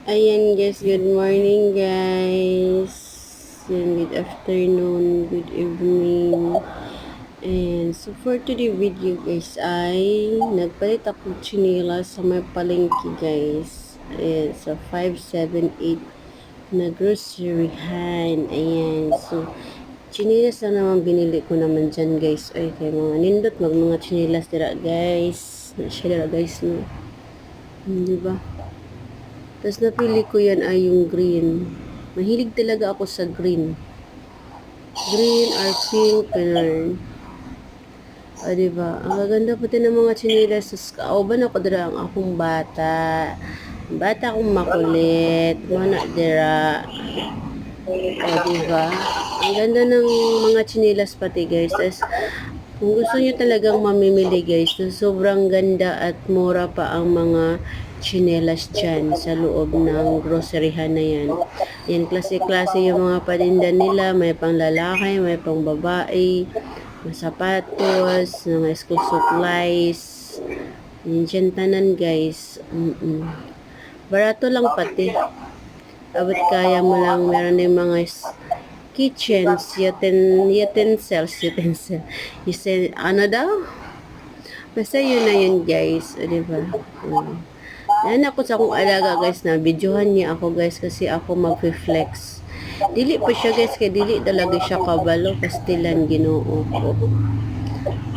Ayan guys, good morning guys. Yan, good afternoon, good evening. And so for today video guys ay nagpalit ako tsinelas sa may palengke guys. Ayan, sa 578 na groceryhan. Ayan, so tsinelas na naman binili ko naman dyan guys. Ay, kay mga nindot mga tsinelas dira guys. Na siya dira guys no. Diba? Tapos napili ko yan ay yung green. Mahilig talaga ako sa green. Green or pink, ganun. O, diba? Ang gaganda pati ng mga tsinelas. Kauban ako dira ang akong bata. Bata akong makulit. Mana dira. O, diba? Ang ganda ng mga tsinelas pati guys. Tapos, kung gusto nyo talagang mamimili guys, sobrang ganda at mura pa ang mga tsinelas dyan sa loob ng groceryhan na yan. Yan, klase-klase yung mga paninda nila. May pang lalaki, may pang babae, may sapatos, mga school supplies. Yan dyan tanan guys. Barato lang pati. Abot kaya mo lang, meron din mga kitchens, utensils, ano daw? Basta yun na yun guys, o diba? Yan ako sa akong alaga guys na videohan niya ako guys kasi ako mag-flex. Dili pa siya guys kay dili talaga siya kabalo pastilan Ginoo ko.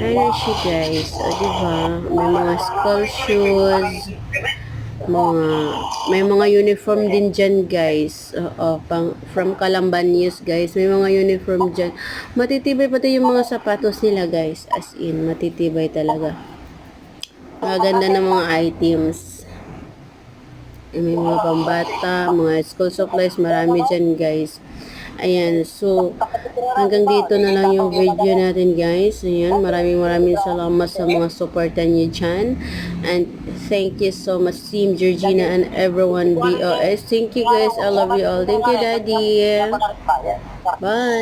Ayan siya guys, o diba? May mga school shoes, may mga uniform din dyan guys. From Kalamban News guys, may mga uniform dyan. Matitibay pati yung mga sapatos nila guys, as in matitibay talaga. Maganda ng mga items. May mga pambata, mga school supplies, marami dyan guys. Ayan, so hanggang dito na lang yung video natin guys. Ayan, maraming salamat sa mga supportan niyo dyan. And thank you so much Team Georgina and everyone BOS. Thank you guys, I love you all. Thank you Daddy. Bye.